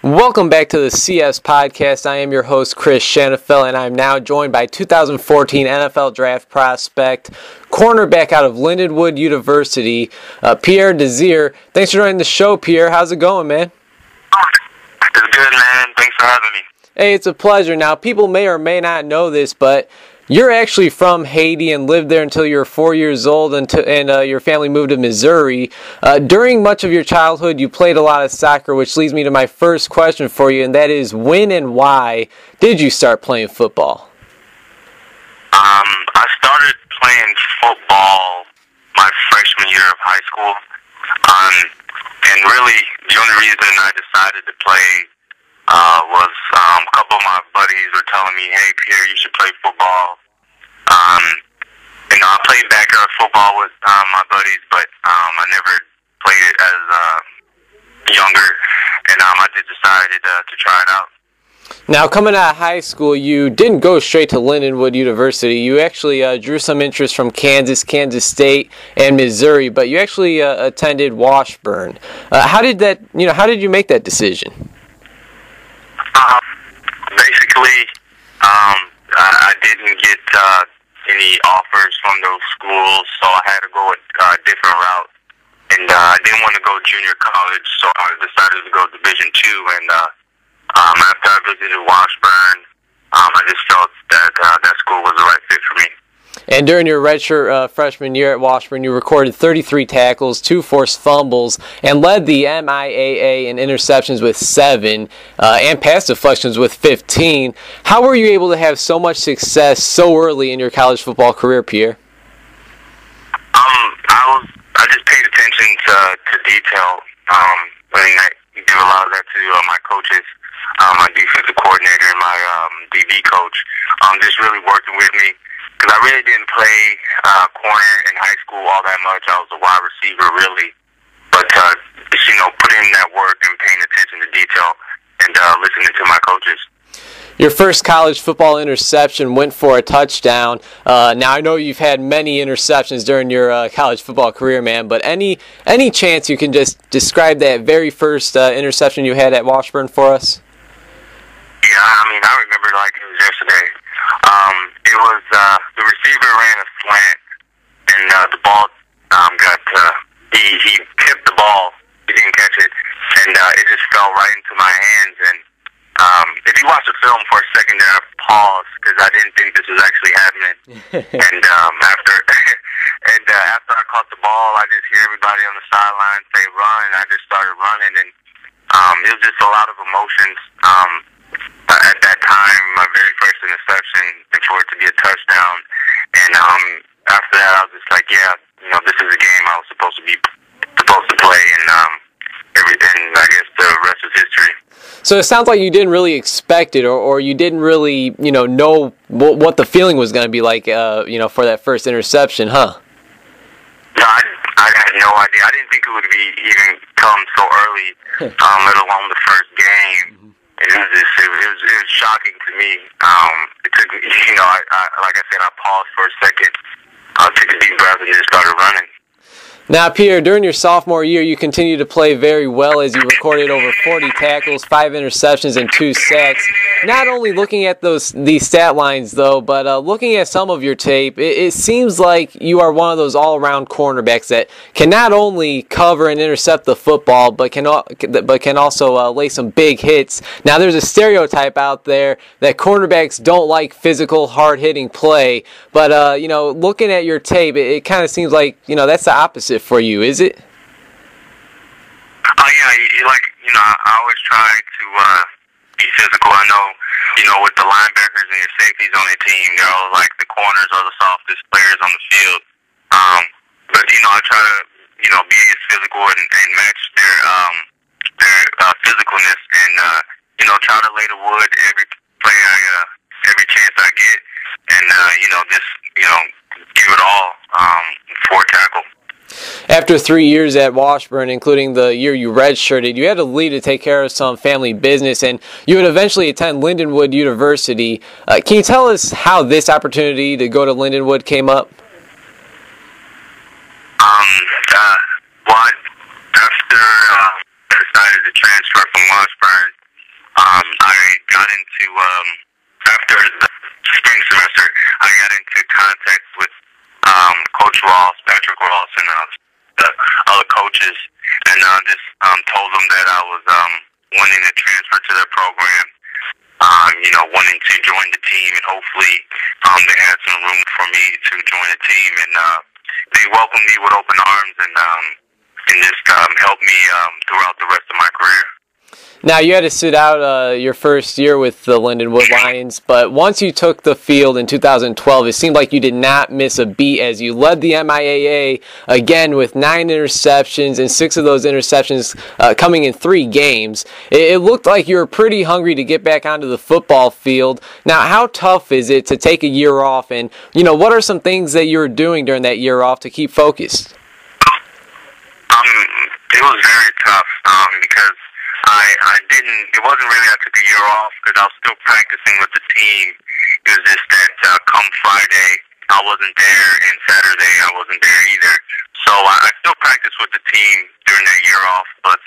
Welcome back to the CS Podcast. I am your host, Chris Shanafelt, and I'm now joined by 2014 NFL Draft prospect, cornerback out of Lindenwood University, Pierre Desir. Thanks for joining the show, Pierre. How's it going, man? It's good, man. Thanks for having me. Hey, it's a pleasure. Now, people may or may not know this, but you're actually from Haiti and lived there until you were 4 years old, and your family moved to Missouri. During much of your childhood, you played a lot of soccer, which leads me to my first question for you, and that is, when and why did you start playing football? I started playing football my freshman year of high school, and really the only reason I decided to play was a couple of my buddies were telling me, "Hey, Pierre, you should play football." I played backyard football with my buddies, but I never played it as younger, and I just decided to try it out. Now, coming out of high school, you didn't go straight to Lindenwood University. You actually drew some interest from Kansas State, and Missouri, but you actually attended Washburn. How did you make that decision? Basically, I didn't get any offers from those schools, so I had to go a different route. And I didn't want to go junior college, so I decided to go Division II. And after I visited Washburn, I just felt that that school was the right fit for me. And during your redshirt freshman year at Washburn, you recorded 33 tackles, 2 forced fumbles, and led the MIAA in interceptions with 7, and pass deflections with 15. How were you able to have so much success so early in your college football career, Pierre? I just paid attention to detail. I give a lot of that to my coaches, my defensive coordinator, and my DB coach. Just really working with me. Because I really didn't play corner in high school all that much. I was a wide receiver, really. But, putting in that work and paying attention to detail and listening to my coaches. Your first college football interception went for a touchdown. Now, I know you've had many interceptions during your college football career, man, but any chance you can just describe that very first interception you had at Washburn for us? Yeah, I remember it like it was yesterday. It was the receiver ran a slant, and the ball he tipped the ball. He didn't catch it, and it just fell right into my hands. And if you watch the film for a second there, I paused because I didn't think this was actually happening. And after I caught the ball, I just hear everybody on the sideline say "run," and I just started running, and it was just a lot of emotions. At that time, my very first interception, and for it to be a touchdown. And after that, I was just like, yeah, this is a game I was supposed to play, and everything. I guess the rest is history. So it sounds like you didn't really expect it, or you didn't really, know what the feeling was going to be like, for that first interception, huh? No, I had no idea. I didn't think it would even come so early, let alone the first game. It was shocking to me. It took, like I said, I paused for a second, took a deep breath, and just started running. Now, Pierre, during your sophomore year, you continued to play very well as you recorded over 40 tackles, 5 interceptions, and 2 sacks. Not only looking at these stat lines, though, but looking at some of your tape, it seems like you are one of those all-around cornerbacks that can not only cover and intercept the football, but can also lay some big hits. Now, there's a stereotype out there that cornerbacks don't like physical, hard-hitting play, but looking at your tape, it kind of seems like that's the opposite for you, is it? I always try to be physical. I know, with the linebackers and your safeties on the team, they're all like the corners are the softest players on the field. But I try to, be as physical and match their physicalness, and try to lay the wood every play every chance I get, and just give it all for a tackle. After 3 years at Washburn, including the year you redshirted, you had to leave to take care of some family business, and you would eventually attend Lindenwood University. Can you tell us how this opportunity to go to Lindenwood came up? After I decided to transfer from Washburn, I got into, after the spring semester, I got into contact with Coach Ross, Patrick Ross, and the other coaches, and just told them that I was wanting to transfer to their program, wanting to join the team, and hopefully they had some room for me to join the team, and they welcomed me with open arms, and just helped me throughout the rest of my career. Now, you had to sit out your first year with the Lindenwood Lions, but once you took the field in 2012, it seemed like you did not miss a beat as you led the MIAA again with 9 interceptions, and 6 of those interceptions coming in 3 games. It looked like you were pretty hungry to get back onto the football field. Now, how tough is it to take a year off, and what are some things that you were doing during that year off to keep focused? It was very tough because it wasn't really I took a year off because I was still practicing with the team. It was just that come Friday, I wasn't there, and Saturday I wasn't there either. So I still practiced with the team during that year off, but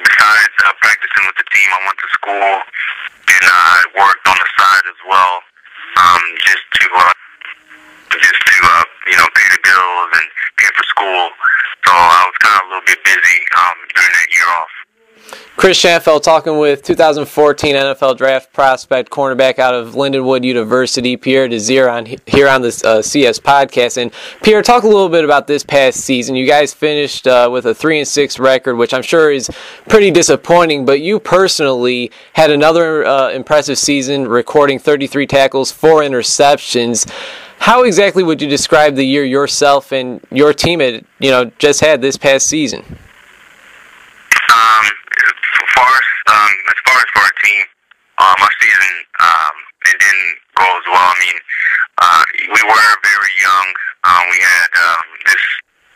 besides practicing with the team, I went to school, and I worked on the side as well, just to pay the bills and pay for school. So I was kind of a little bit busy during that year off. Chris Shanafelt talking with 2014 NFL Draft prospect cornerback out of Lindenwood University, Pierre Desir, here on the CS podcast. And Pierre, talk a little bit about this past season. You guys finished with a 3-6 record, which I'm sure is pretty disappointing. But you personally had another impressive season, recording 33 tackles, 4 interceptions. How exactly would you describe the year yourself and your team had, just had this past season? As far as for our team, our season, it didn't go as well. I mean, we were very young. We had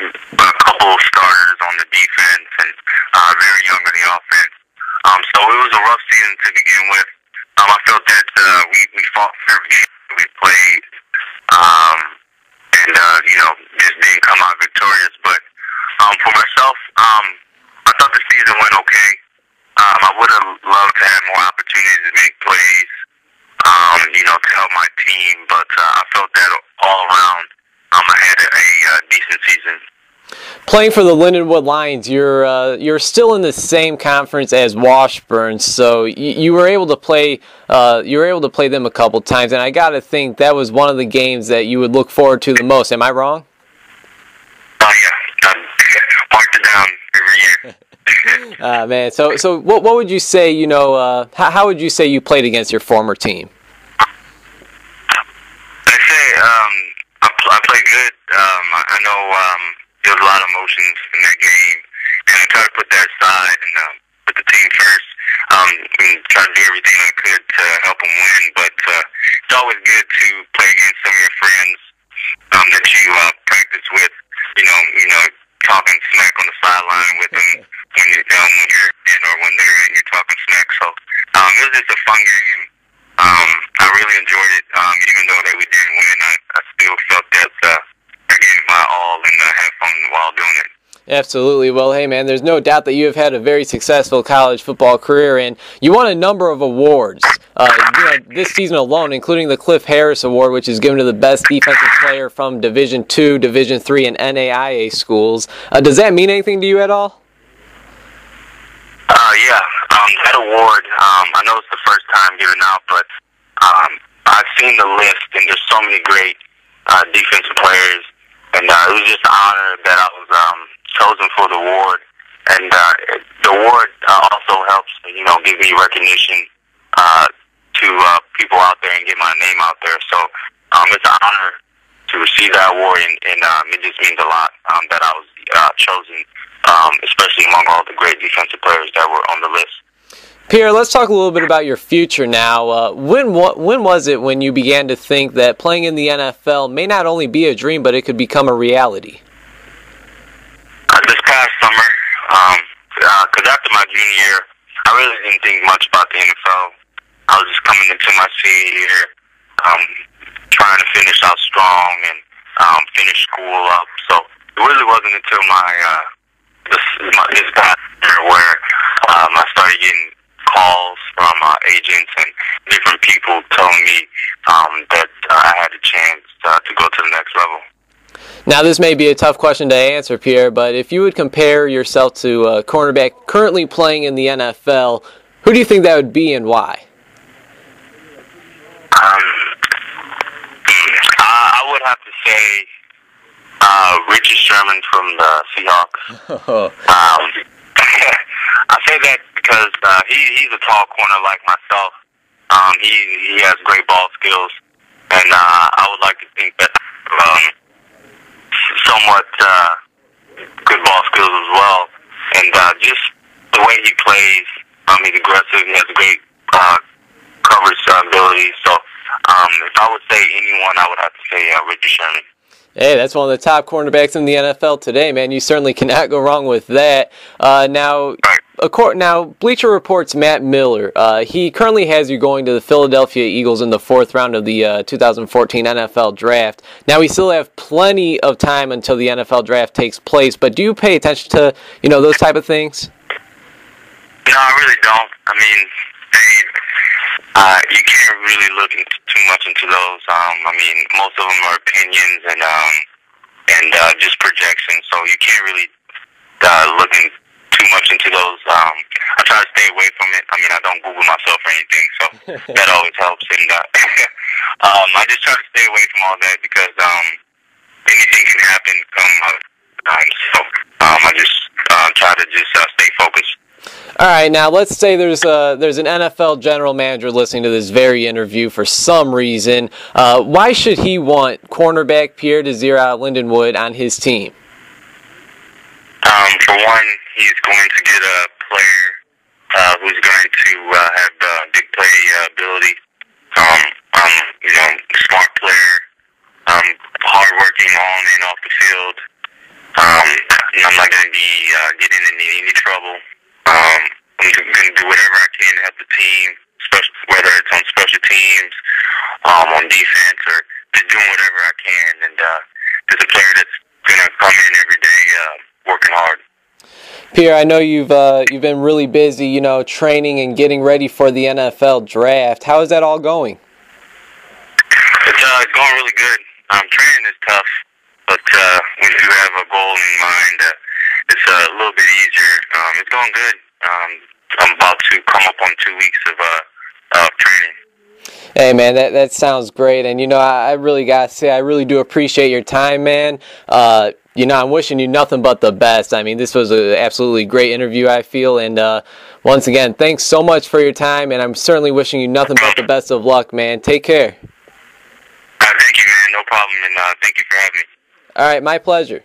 a couple of starters on the defense and very young on the offense. So it was a rough season to begin with. I felt that we fought for every game we played, and just didn't come out victorious. But for myself, I thought the season went okay. I would have loved to have more opportunities to make plays, to help my team, but I felt that all around I had a decent season. Playing for the Lindenwood Lions, you're still in the same conference as Washburn, so you were able to play them a couple times, and I got to think that was one of the games that you would look forward to the most. Am I wrong? Yeah, I marked it down every year. Man, so what would you say, how would you say you played against your former team? I'd say I played good. I know there was a lot of emotions in that game, and I tried to put that aside and put the team first, and try to do everything I could to help them win. But it's always good to play against some of your friends that you practice with, talking smack on the sideline with them when you're in or when they're in, you're talking smack. So it was just a fun game. I really enjoyed it. Even though that we didn't win, I still felt that I gave my all and had fun while doing it. Absolutely. Well, hey, man, there's no doubt that you have had a very successful college football career, and you won a number of awards this season alone, including the Cliff Harris Award, which is given to the best defensive player from Division II, Division III, and NAIA schools. Does that mean anything to you at all? Yeah. That award, I know it's the first time given out, but I've seen the list, and there's so many great defensive players, and it was just an honor that I was chosen for the award. And the award also helps, give me recognition to people out there and get my name out there. So it's an honor to receive that award, and it just means a lot that I was chosen, especially among all the great defensive players that were on the list. Pierre, let's talk a little bit about your future now. When was it when you began to think that playing in the NFL may not only be a dream, but it could become a reality? This past summer, because after my junior year, I really didn't think much about the NFL. I was just coming into my senior year, trying to finish out strong and finish school up. So it really wasn't until this past year where I started getting calls from agents and different people telling me that I had a chance to go to the next level. Now, this may be a tough question to answer, Pierre, but if you would compare yourself to a cornerback currently playing in the NFL, who do you think that would be and why? I would have to say Richard Sherman from the Seahawks. I say that because he's a tall corner like myself. He has great ball skills, and I would like to think that somewhat good ball skills as well. And just the way he plays, he's aggressive. He has great coverage ability. So if I would say anyone, I would have to say Richard Sherman. Hey, that's one of the top cornerbacks in the NFL today, man. You certainly cannot go wrong with that. Now, Bleacher Report's Matt Miller, he currently has you going to the Philadelphia Eagles in the 4th round of the 2014 NFL Draft. Now, we still have plenty of time until the NFL Draft takes place, but do you pay attention to, those type of things? No, I really don't. I mean, you can't really look too much into those. Most of them are opinions and just projections, so you can't really look too much into those. I try to stay away from it. I don't Google myself or anything, so that always helps. And I just try to stay away from all that because anything can happen come so I just try to just stay focused. All right, now let's say there's an NFL general manager listening to this very interview for some reason. Why should he want cornerback Pierre Desir out of Lindenwood on his team? For one, he's going to get a player who's going to have big play ability. Smart player, hardworking on and off the field. I'm not going to be getting into any trouble. I'm going to do whatever I can to help the team, whether it's on special teams, on defense, or just doing whatever I can. And just a player that's going to come in every day working hard. Pierre, I know you've been really busy, training and getting ready for the NFL Draft. How is that all going? It's going really good. Training is tough, but when you have a goal in mind, it's a little bit easier. It's going good. I'm about to come up on 2 weeks of training. Hey, man, that sounds great. And, I really got to say, I really do appreciate your time, man. I'm wishing you nothing but the best. This was an absolutely great interview, I feel. And once again, thanks so much for your time. And I'm certainly wishing you nothing but the best of luck, man. Take care. Thank you, man. No problem. And thank you for having me. All right, my pleasure.